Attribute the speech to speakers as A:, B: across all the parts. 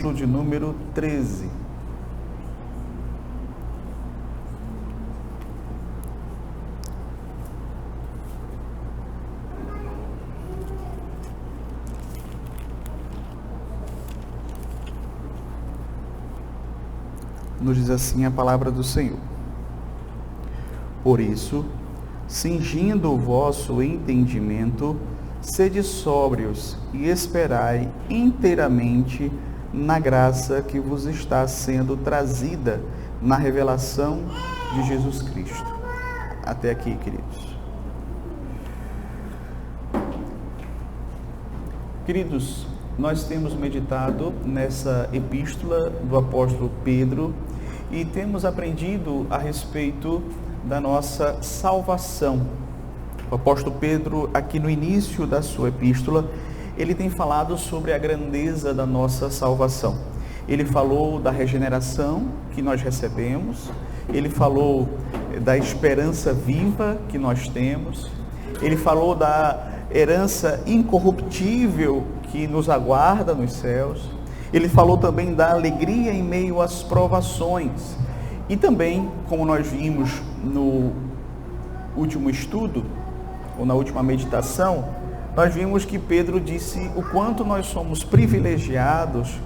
A: De número 13. Nos diz assim a palavra do Senhor: Por isso, cingindo o vosso entendimento, sede sóbrios e esperai inteiramente na graça que vos está sendo trazida na revelação de Jesus Cristo. Até aqui, queridos. Queridos, nós temos meditado nessa epístola do apóstolo Pedro e temos aprendido a respeito da nossa salvação. O apóstolo Pedro, aqui no início da sua epístola, ele tem falado sobre a grandeza da nossa salvação. Ele falou da regeneração que nós recebemos, ele falou da esperança viva que nós temos, ele falou da herança incorruptível que nos aguarda nos céus, ele falou também da alegria em meio às provações. E também, como nós vimos no último estudo, ou na última meditação, nós vimos que Pedro disse o quanto nós somos privilegiados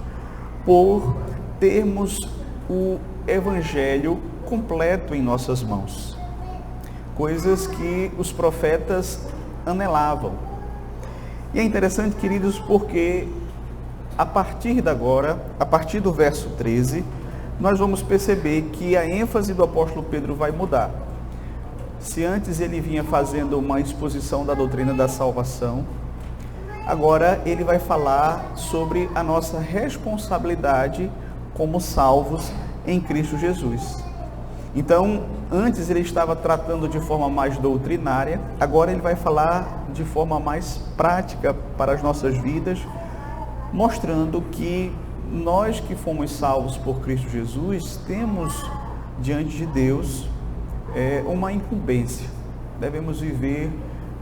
A: por termos o Evangelho completo em nossas mãos. Coisas que os profetas anelavam. E é interessante, queridos, porque a partir de agora, a partir do verso 13, nós vamos perceber que a ênfase do apóstolo Pedro vai mudar. Se antes ele vinha fazendo uma exposição da doutrina da salvação, agora ele vai falar sobre a nossa responsabilidade como salvos em Cristo Jesus. Então, antes ele estava tratando de forma mais doutrinária, agora ele vai falar de forma mais prática para as nossas vidas, mostrando que nós que fomos salvos por Cristo Jesus, temos diante de Deus uma incumbência. Devemos viver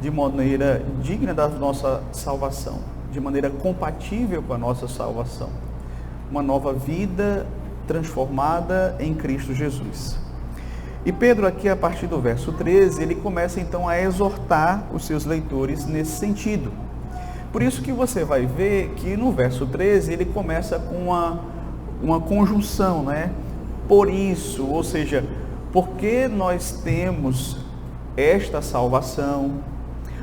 A: de maneira digna da nossa salvação, de maneira compatível com a nossa salvação. Uma nova vida transformada em Cristo Jesus. E Pedro aqui, a partir do verso 13, ele começa então a exortar os seus leitores nesse sentido. Por isso que você vai ver que no verso 13 ele começa com uma conjunção, né? Por isso, ou seja, porque nós temos esta salvação,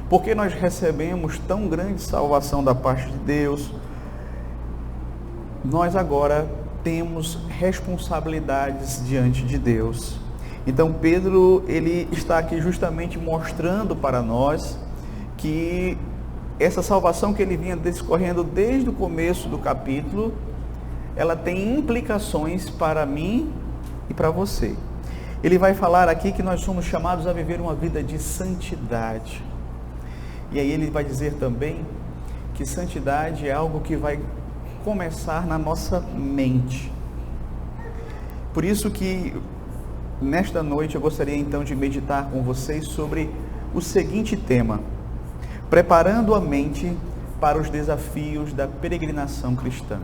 A: porque nós recebemos tão grande salvação da parte de Deus, nós agora temos responsabilidades diante de Deus. Então Pedro, ele está aqui justamente mostrando para nós que essa salvação que ele vinha discorrendo desde o começo do capítulo, ela tem implicações para mim e para você. Ele vai falar aqui que nós somos chamados a viver uma vida de santidade. E aí ele vai dizer também que santidade é algo que vai começar na nossa mente. Por isso que nesta noite eu gostaria então de meditar com vocês sobre o seguinte tema: preparando a mente para os desafios da peregrinação cristã.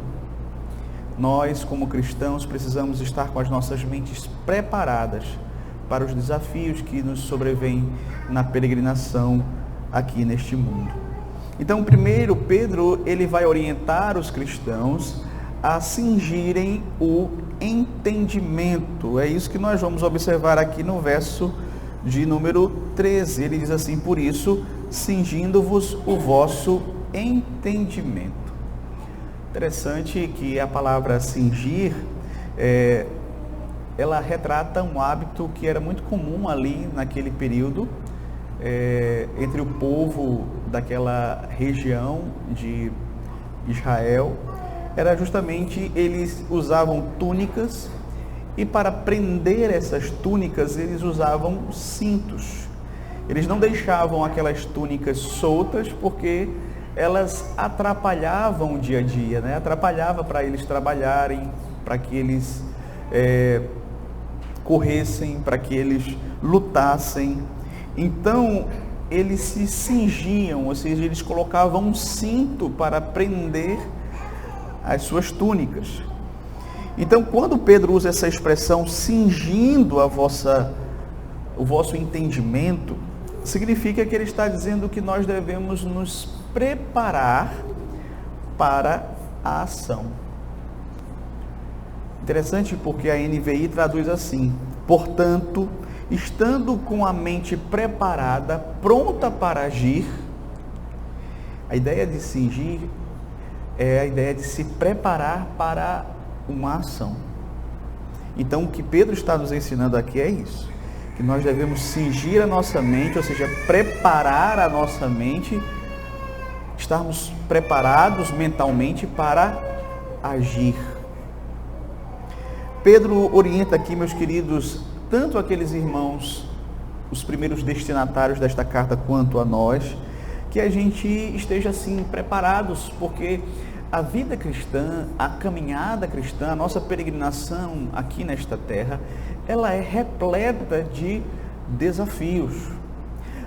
A: Nós, como cristãos, precisamos estar com as nossas mentes preparadas para os desafios que nos sobrevêm na peregrinação aqui neste mundo. Então, primeiro, Pedro, ele vai orientar os cristãos a cingirem o entendimento. É isso que nós vamos observar aqui no verso de número 13. Ele diz assim: por isso, cingindo-vos o vosso entendimento. Interessante que a palavra cingir, ela retrata um hábito que era muito comum ali naquele período, entre o povo daquela região de Israel. Era justamente, eles usavam túnicas, e para prender essas túnicas eles usavam cintos. Eles não deixavam aquelas túnicas soltas porque elas atrapalhavam o dia a dia, né? Atrapalhava para eles trabalharem, para que eles corressem, para que eles lutassem. Então, eles se cingiam, ou seja, eles colocavam um cinto para prender as suas túnicas. Então, quando Pedro usa essa expressão cingindo o vosso entendimento, significa que ele está dizendo que nós devemos nos preparar para a ação. Interessante porque a NVI traduz assim: portanto, estando com a mente preparada, pronta para agir. A ideia de cingir é a ideia de se preparar para uma ação. Então, o que Pedro está nos ensinando aqui é isso, que nós devemos cingir a nossa mente, ou seja, preparar a nossa mente, estarmos preparados mentalmente para agir. Pedro orienta aqui, meus queridos, tanto aqueles irmãos, os primeiros destinatários desta carta, quanto a nós, que a gente esteja assim preparados, porque a vida cristã, a caminhada cristã, a nossa peregrinação aqui nesta terra, ela é repleta de desafios.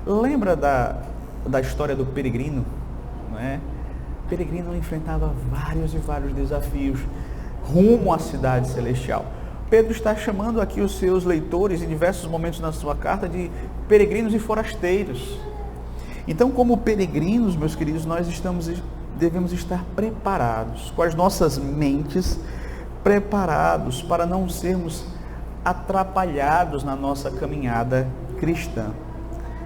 A: Lembra da história do peregrino? Não é? O peregrino enfrentava vários e vários desafios rumo à cidade celestial. Pedro está chamando aqui os seus leitores, em diversos momentos na sua carta, de peregrinos e forasteiros. Então, como peregrinos, meus queridos, nós devemos estar preparados, com as nossas mentes preparados para não sermos atrapalhados na nossa caminhada cristã.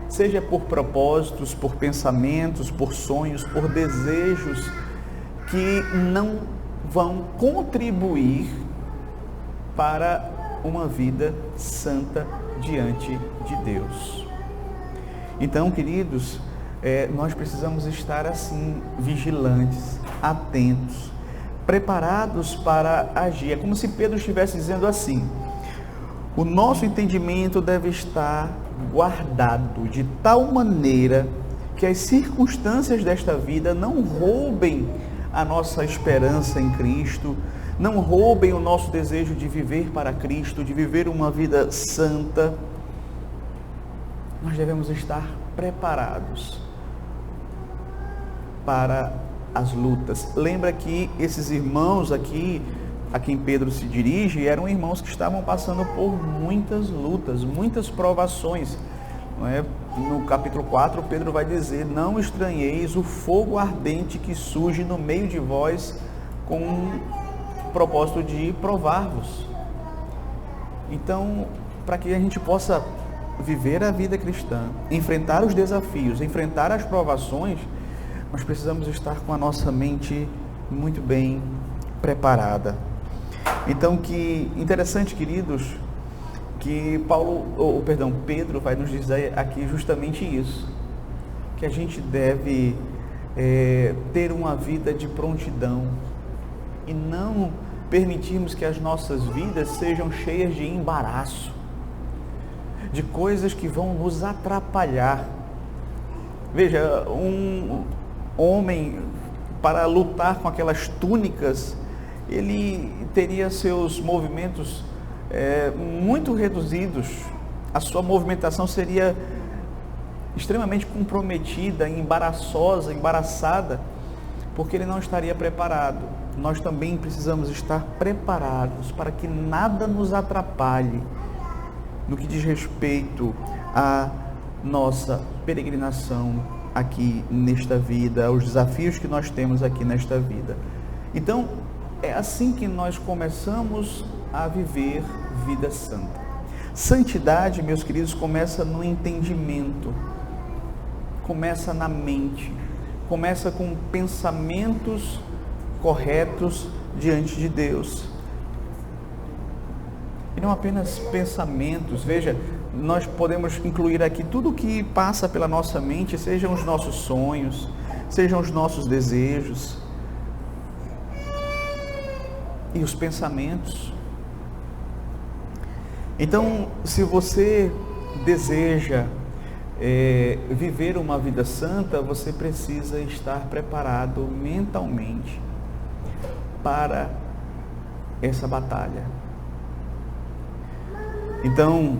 A: Seja por propósitos, por pensamentos, por sonhos, por desejos que não vão contribuir para uma vida santa diante de Deus. Então, queridos, nós precisamos estar assim, vigilantes, atentos, preparados para agir. É como se Pedro estivesse dizendo assim: o nosso entendimento deve estar guardado de tal maneira que as circunstâncias desta vida não roubem a nossa esperança em Cristo, não roubem o nosso desejo de viver para Cristo, de viver uma vida santa. Nós devemos estar preparados para as lutas. Lembra que esses irmãos aqui, a quem Pedro se dirige, eram irmãos que estavam passando por muitas lutas, muitas provações. Não é? No capítulo 4, Pedro vai dizer: não estranheis o fogo ardente que surge no meio de vós com o propósito de provar-vos. Então, para que a gente possa viver a vida cristã, enfrentar os desafios, enfrentar as provações, nós precisamos estar com a nossa mente muito bem preparada. Então, que interessante, queridos, que Pedro vai nos dizer aqui justamente isso, que a gente deve ter uma vida de prontidão e não permitirmos que as nossas vidas sejam cheias de embaraço, de coisas que vão nos atrapalhar. Veja, um homem, para lutar com aquelas túnicas, ele teria seus movimentos muito reduzidos, a sua movimentação seria extremamente comprometida, embaraçada, porque ele não estaria preparado. Nós também precisamos estar preparados para que nada nos atrapalhe no que diz respeito à nossa peregrinação aqui nesta vida, aos desafios que nós temos aqui nesta vida. Então, é assim que nós começamos a viver vida santa. Santidade, meus queridos, começa no entendimento, começa na mente, começa com pensamentos corretos diante de Deus. E não apenas pensamentos. Veja, nós podemos incluir aqui tudo o que passa pela nossa mente, sejam os nossos sonhos, sejam os nossos desejos e os pensamentos. Então, se você deseja viver uma vida santa, você precisa estar preparado mentalmente para essa batalha. Então,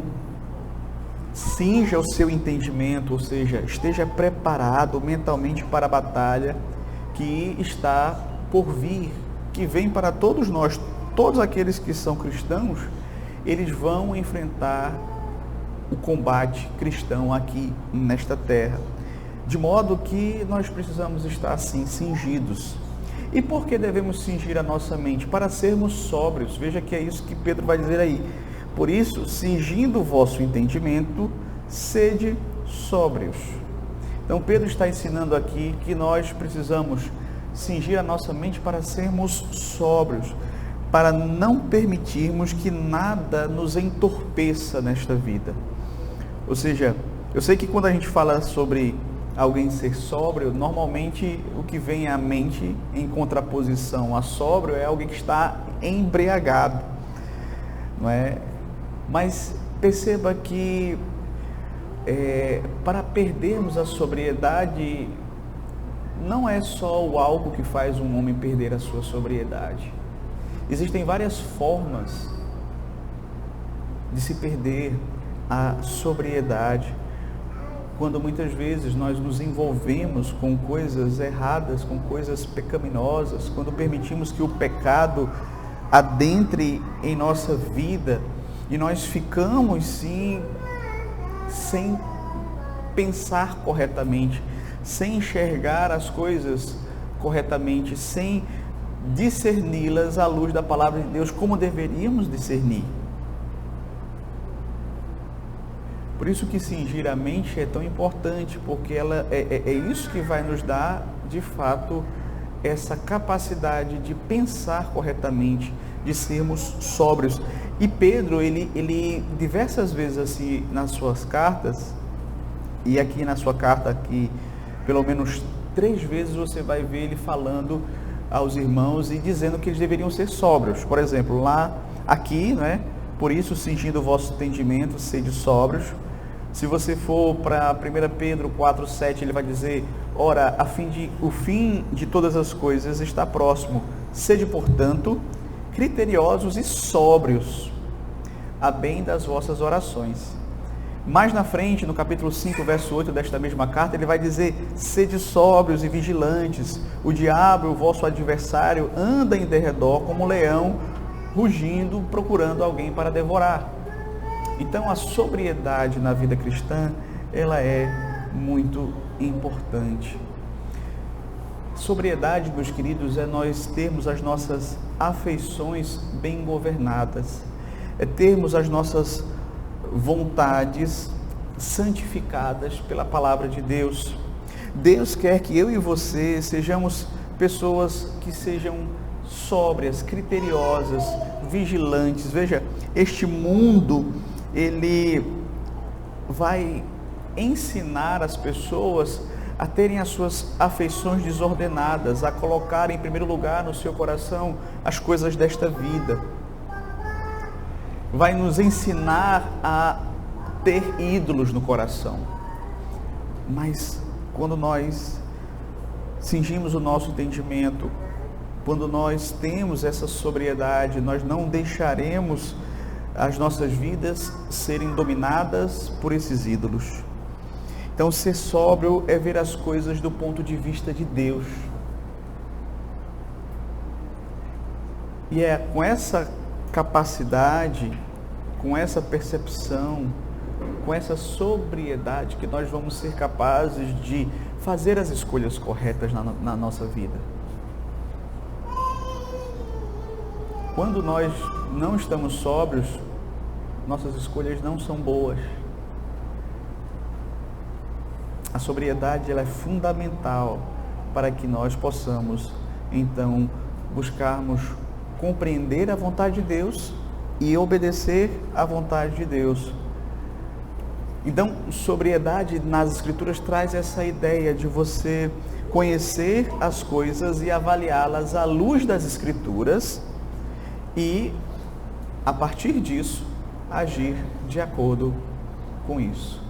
A: cinja o seu entendimento, ou seja, esteja preparado mentalmente para a batalha que está por vir que vem para todos nós, todos aqueles que são cristãos, eles vão enfrentar o combate cristão aqui nesta terra. De modo que nós precisamos estar assim, cingidos. E por que devemos cingir a nossa mente? Para sermos sóbrios. Veja que é isso que Pedro vai dizer aí. Por isso, cingindo o vosso entendimento, sede sóbrios. Então Pedro está ensinando aqui que nós precisamos cingir a nossa mente para sermos sóbrios, para não permitirmos que nada nos entorpeça nesta vida. Ou seja, eu sei que quando a gente fala sobre alguém ser sóbrio, normalmente o que vem à mente em contraposição a sóbrio é alguém que está embriagado, não é? Mas perceba que para perdermos a sobriedade, não é só o álcool que faz um homem perder a sua sobriedade. Existem várias formas de se perder a sobriedade, quando muitas vezes nós nos envolvemos com coisas erradas, com coisas pecaminosas, quando permitimos que o pecado adentre em nossa vida e nós ficamos sim sem pensar corretamente, sem enxergar as coisas corretamente, sem discerni-las à luz da palavra de Deus como deveríamos discernir. Por isso que cingir a mente é tão importante, porque ela é isso que vai nos dar, de fato, essa capacidade de pensar corretamente, de sermos sóbrios. E Pedro, ele diversas vezes assim, nas suas cartas, e aqui na sua carta, aqui, pelo menos 3 vezes você vai ver ele falando aos irmãos e dizendo que eles deveriam ser sóbrios. Por exemplo, aqui, né? Por isso, cingindo o vosso entendimento, sede sóbrios. Se você for para 1 Pedro 4,7, ele vai dizer: ora, o fim de todas as coisas está próximo. Sede, portanto, criteriosos e sóbrios, a bem das vossas orações. Mais na frente, no capítulo 5, verso 8 desta mesma carta, ele vai dizer: sede sóbrios e vigilantes. O diabo, o vosso adversário, anda em derredor como um leão, rugindo, procurando alguém para devorar. Então, a sobriedade na vida cristã, ela é muito importante. Sobriedade, meus queridos, é nós termos as nossas afeições bem governadas, é termos as nossas vontades santificadas pela palavra de Deus. Deus quer que eu e você sejamos pessoas que sejam sóbrias, criteriosas, vigilantes. Veja, este mundo, ele vai ensinar as pessoas a terem as suas afeições desordenadas, a colocar em primeiro lugar no seu coração as coisas desta vida. Vai nos ensinar a ter ídolos no coração. Mas quando nós cingimos o nosso entendimento, quando nós temos essa sobriedade, nós não deixaremos as nossas vidas serem dominadas por esses ídolos. Então, ser sóbrio é ver as coisas do ponto de vista de Deus. E é com essa capacidade, com essa percepção, com essa sobriedade que nós vamos ser capazes de fazer as escolhas corretas na nossa vida. Quando nós não estamos sóbrios, nossas escolhas não são boas. A sobriedade, ela é fundamental para que nós possamos, então, buscarmos compreender a vontade de Deus e obedecer à vontade de Deus. Então, sobriedade nas Escrituras traz essa ideia de você conhecer as coisas e avaliá-las à luz das Escrituras e, a partir disso, agir de acordo com isso.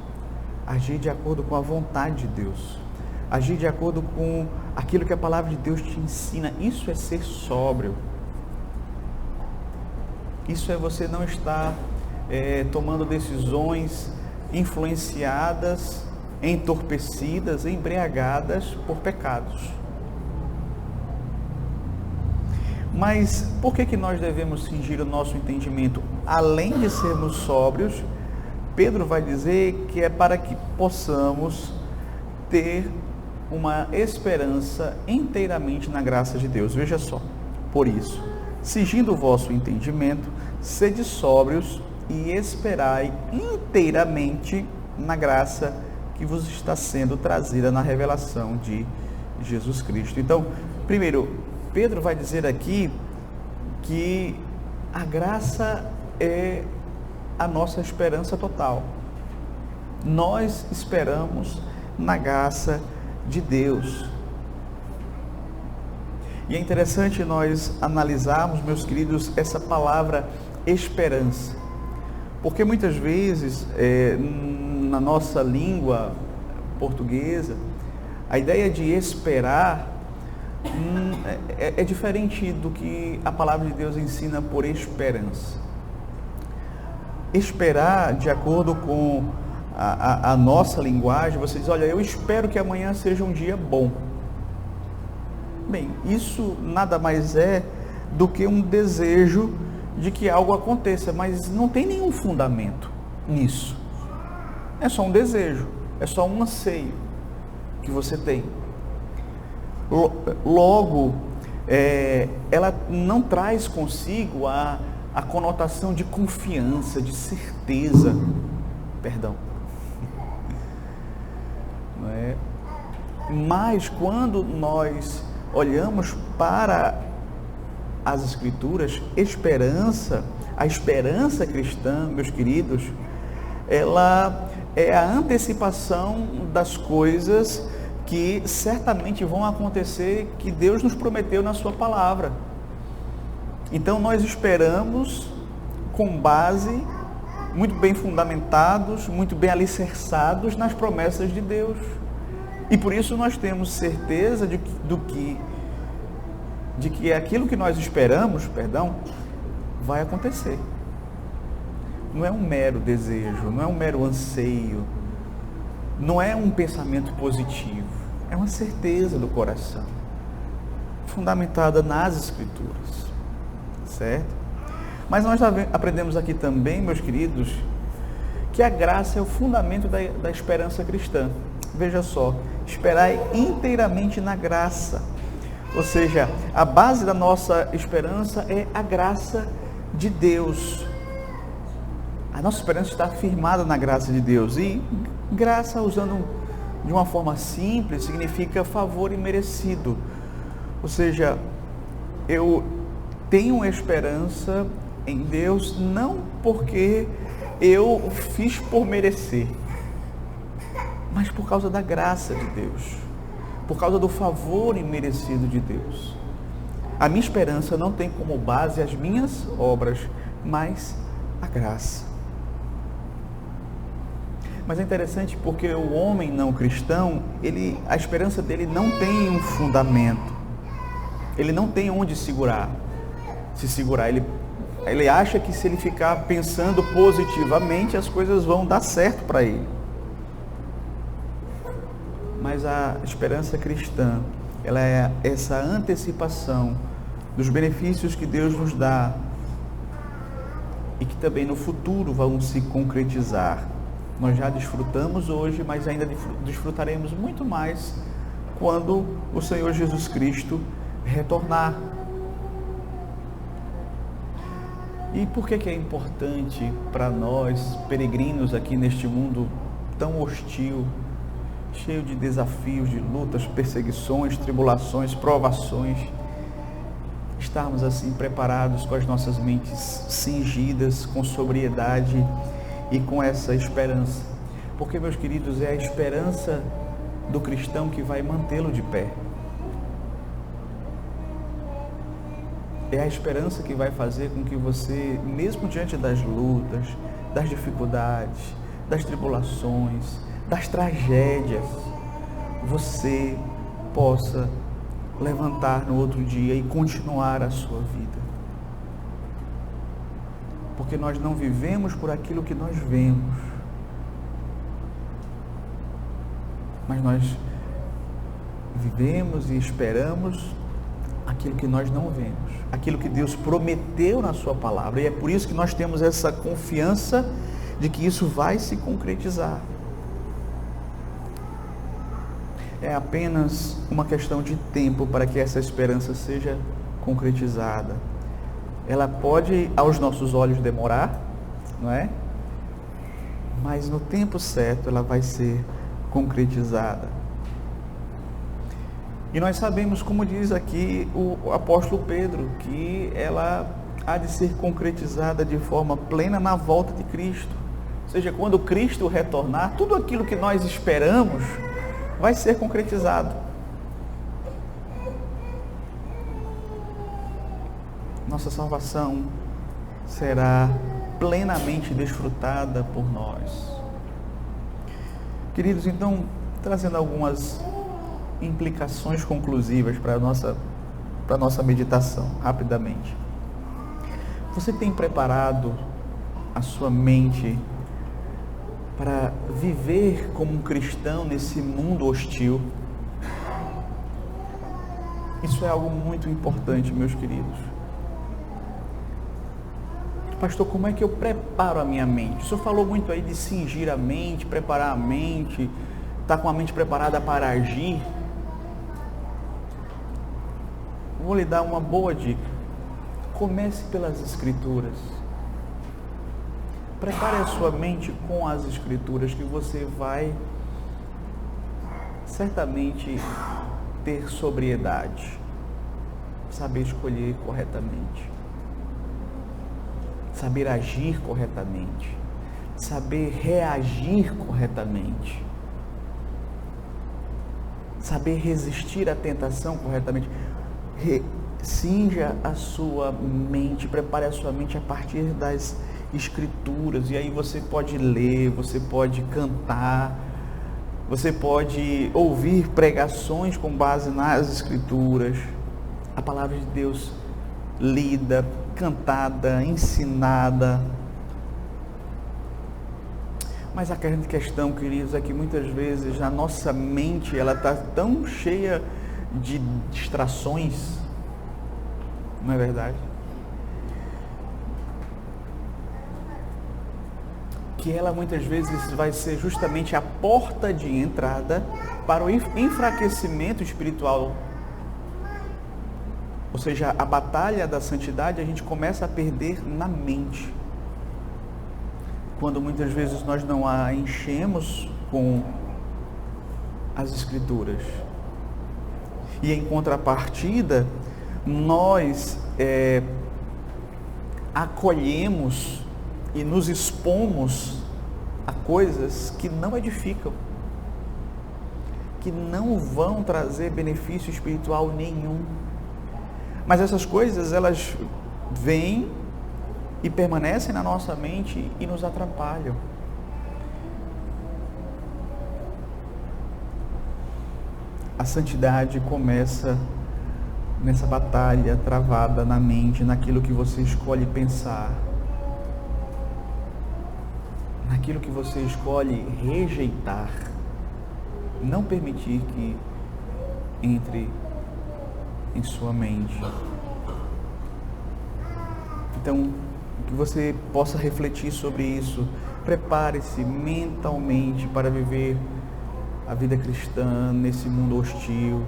A: Agir de acordo com a vontade de Deus. Agir de acordo com aquilo que a palavra de Deus te ensina. Isso é ser sóbrio. Isso é você não estar tomando decisões influenciadas, entorpecidas, embriagadas por pecados. Mas por que nós devemos cingir o nosso entendimento? Além de sermos sóbrios, Pedro vai dizer que é para que possamos ter uma esperança inteiramente na graça de Deus. Veja só, por isso, cingindo o vosso entendimento, sede sóbrios e esperai inteiramente na graça que vos está sendo trazida na revelação de Jesus Cristo. Então, primeiro, Pedro vai dizer aqui que a graça é a nossa esperança total. Nós esperamos na graça de Deus. E é interessante nós analisarmos, meus queridos, essa palavra esperança, porque muitas vezes na nossa língua portuguesa, a ideia de esperar é diferente do que a palavra de Deus ensina por esperança. Esperar, de acordo com a nossa linguagem, você diz, olha, eu espero que amanhã seja um dia bom. Bem, isso nada mais é do que um desejo de que algo aconteça, mas não tem nenhum fundamento nisso. É só um desejo, é só um anseio que você tem. Logo, ela não traz consigo a conotação de confiança, de certeza, perdão. Não é? Mas quando nós olhamos para as Escrituras, a esperança cristã, meus queridos, ela é a antecipação das coisas que certamente vão acontecer, que Deus nos prometeu na sua palavra. Então nós esperamos com base, muito bem fundamentados, muito bem alicerçados nas promessas de Deus. E por isso nós temos certeza de que aquilo que nós esperamos, vai acontecer. Não é um mero desejo, não é um mero anseio, não é um pensamento positivo, é uma certeza do coração, fundamentada nas Escrituras, certo? Mas nós aprendemos aqui também, meus queridos, que a graça é o fundamento da esperança cristã. Veja só, esperai inteiramente na graça, ou seja, a base da nossa esperança é a graça de Deus. A nossa esperança está firmada na graça de Deus. E graça, usando de uma forma simples, significa favor imerecido. Ou seja, eu tenho esperança em Deus não porque eu fiz por merecer, mas por causa da graça de Deus, por causa do favor imerecido de Deus. A minha esperança não tem como base as minhas obras, mas a graça. Mas é interessante porque o homem não cristão, a esperança dele não tem um fundamento. Ele não tem onde se segurar. Ele acha que se ele ficar pensando positivamente, as coisas vão dar certo para ele. Mas a esperança cristã, ela é essa antecipação dos benefícios que Deus nos dá e que também no futuro vão se concretizar. Nós já desfrutamos hoje, mas ainda desfrutaremos muito mais quando o Senhor Jesus Cristo retornar. E por que é importante para nós, peregrinos aqui neste mundo tão hostil, cheio de desafios, de lutas, perseguições, tribulações, provações, estarmos assim preparados com as nossas mentes cingidas, com sobriedade e com essa esperança? Porque, meus queridos, é a esperança do cristão que vai mantê-lo de pé. É a esperança que vai fazer com que você, mesmo diante das lutas, das dificuldades, das tribulações, das tragédias, você possa levantar no outro dia e continuar a sua vida. Porque nós não vivemos por aquilo que nós vemos, mas nós vivemos e esperamos aquilo que nós não vemos, aquilo que Deus prometeu na sua palavra. E é por isso que nós temos essa confiança de que isso vai se concretizar. É apenas uma questão de tempo para que essa esperança seja concretizada. Ela pode, aos nossos olhos, demorar, não é? Mas no tempo certo ela vai ser concretizada. E nós sabemos, como diz aqui o apóstolo Pedro, que ela há de ser concretizada de forma plena na volta de Cristo. Ou seja, quando Cristo retornar, tudo aquilo que nós esperamos vai ser concretizado. Nossa salvação será plenamente desfrutada por nós. Queridos, então, trazendo algumas implicações conclusivas para a nossa meditação, rapidamente. Você tem preparado a sua mente para viver como um cristão nesse mundo hostil? Isso é algo muito importante, meus queridos. Pastor, como é que eu preparo a minha mente? O senhor falou muito aí de cingir a mente, preparar a mente, estar com a mente preparada para agir. Vou lhe dar uma boa dica. Comece pelas Escrituras. Prepare a sua mente com as Escrituras, que você vai certamente ter sobriedade, saber escolher corretamente, saber agir corretamente, saber reagir corretamente, saber resistir à tentação corretamente. Cinja a sua mente, prepare a sua mente a partir das Escrituras, e aí você pode ler, você pode cantar, você pode ouvir pregações com base nas Escrituras, a palavra de Deus lida, cantada, ensinada. Mas a grande questão, queridos, é que muitas vezes a nossa mente ela está tão cheia de distrações, não é verdade? Que ela muitas vezes vai ser justamente a porta de entrada para o enfraquecimento espiritual. Ou seja, a batalha da santidade a gente começa a perder na mente, quando muitas vezes nós não a enchemos com as Escrituras. E em contrapartida, nós acolhemos e nos expomos a coisas que não edificam, que não vão trazer benefício espiritual nenhum. Mas essas coisas, elas vêm e permanecem na nossa mente e nos atrapalham. A santidade começa nessa batalha travada na mente, naquilo que você escolhe pensar, naquilo que você escolhe rejeitar, não permitir que entre em sua mente. Então, que você possa refletir sobre isso. Prepare-se mentalmente para viver a vida cristã nesse mundo hostil,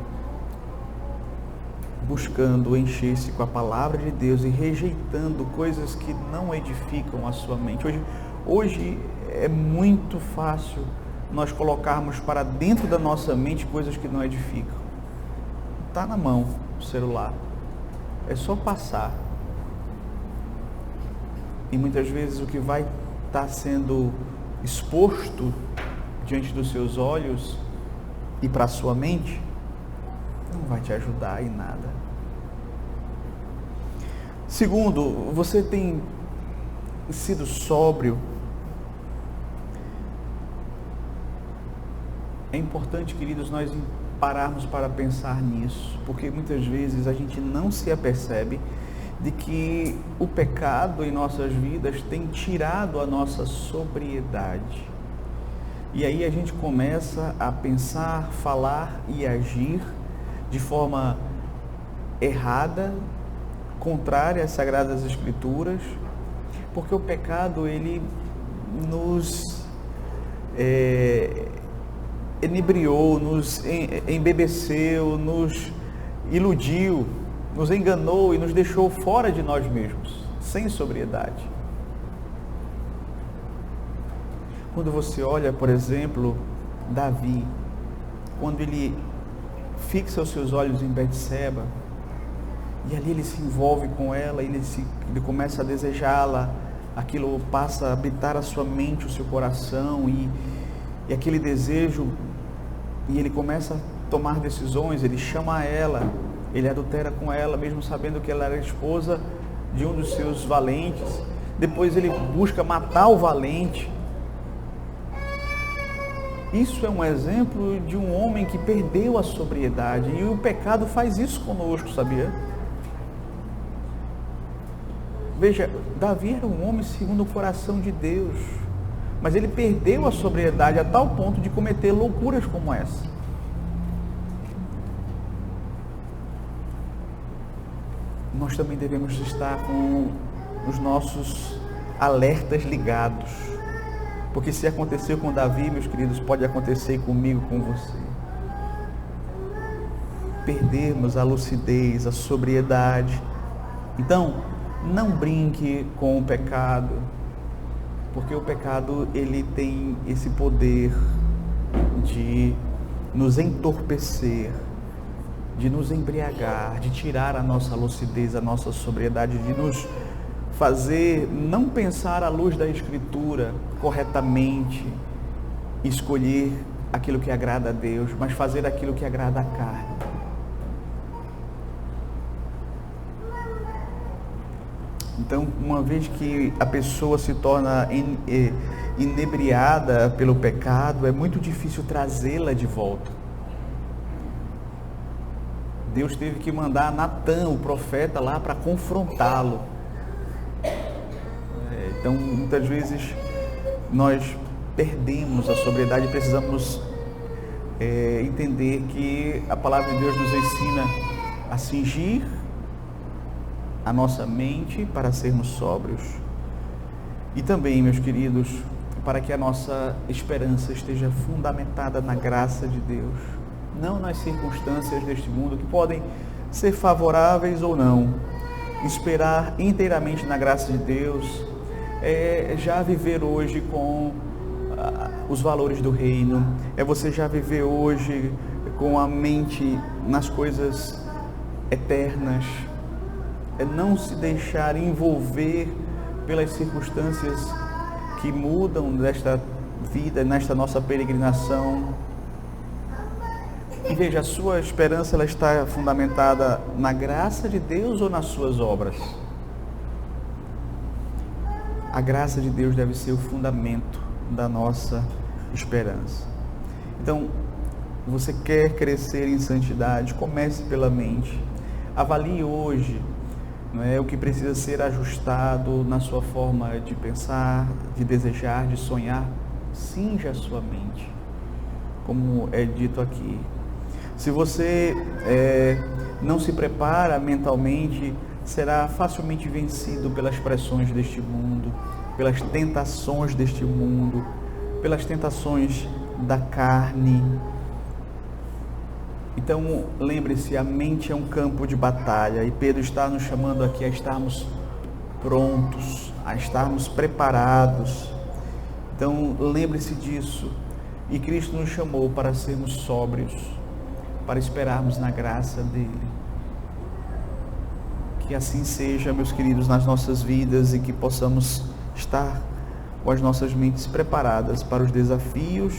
A: buscando encher-se com a palavra de Deus e rejeitando coisas que não edificam a sua mente. Hoje é muito fácil nós colocarmos para dentro da nossa mente coisas que não edificam. Está na mão o celular, é só passar. E muitas vezes o que vai estar sendo exposto diante dos seus olhos e para a sua mente não vai te ajudar em nada. Segundo, você tem sido sóbrio? É importante, queridos, nós pararmos para pensar nisso, porque muitas vezes a gente não se apercebe de que o pecado em nossas vidas tem tirado a nossa sobriedade. E aí a gente começa a pensar, falar e agir de forma errada, contrária às Sagradas Escrituras, porque o pecado, ele nos enebriou, nos embebeceu, nos iludiu, nos enganou e nos deixou fora de nós mesmos, sem sobriedade. Quando você olha, por exemplo, Davi, quando ele fixa os seus olhos em Betseba, e ali ele se envolve com ela, ele começa a desejá-la, aquilo passa a habitar a sua mente, o seu coração, e aquele desejo, e ele começa a tomar decisões, ele chama ela, ele adultera com ela, mesmo sabendo que ela era esposa de um dos seus valentes. Depois ele busca matar o valente. Isso é um exemplo de um homem que perdeu a sobriedade, e o pecado faz isso conosco, sabia? Veja, Davi era um homem segundo o coração de Deus, mas ele perdeu a sobriedade a tal ponto de cometer loucuras como essa. Nós também devemos estar com os nossos alertas ligados, porque se aconteceu com Davi, meus queridos, pode acontecer comigo, com você. Perdermos a lucidez, a sobriedade. Então, não brinque com o pecado, porque o pecado, ele tem esse poder de nos entorpecer, de nos embriagar, de tirar a nossa lucidez, a nossa sobriedade, de nos fazer não pensar à luz da Escritura corretamente, escolher aquilo que agrada a Deus, mas fazer aquilo que agrada a carne. Então, uma vez que a pessoa se torna inebriada pelo pecado, é muito difícil trazê-la de volta. Deus teve que mandar Natã, o profeta, lá para confrontá-lo. Então, muitas vezes, nós perdemos a sobriedade e precisamos entender que a palavra de Deus nos ensina a cingir a nossa mente para sermos sóbrios. E também, meus queridos, para que a nossa esperança esteja fundamentada na graça de Deus, não nas circunstâncias deste mundo, que podem ser favoráveis ou não. Esperar inteiramente na graça de Deus é já viver hoje com os valores do reino, é você já viver hoje com a mente nas coisas eternas, é não se deixar envolver pelas circunstâncias que mudam desta vida, nesta nossa peregrinação. E veja, a sua esperança, ela está fundamentada na graça de Deus ou nas suas obras? A graça de Deus deve ser o fundamento da nossa esperança. Então, você quer crescer em santidade? Comece pela mente. Avalie hoje, não é, o que precisa ser ajustado na sua forma de pensar, de desejar, de sonhar. Cinja a sua mente, como é dito aqui. Se você não se prepara mentalmente, será facilmente vencido pelas pressões deste mundo, pelas tentações deste mundo, pelas tentações da carne. Então, lembre-se, a mente é um campo de batalha, e Pedro está nos chamando aqui a estarmos prontos, a estarmos preparados. Então, lembre-se disso. E Cristo nos chamou para sermos sóbrios, para esperarmos na graça dele. Que assim seja, meus queridos, nas nossas vidas, e que possamos estar com as nossas mentes preparadas para os desafios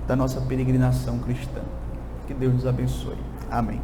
A: da nossa peregrinação cristã. Que Deus nos abençoe. Amém.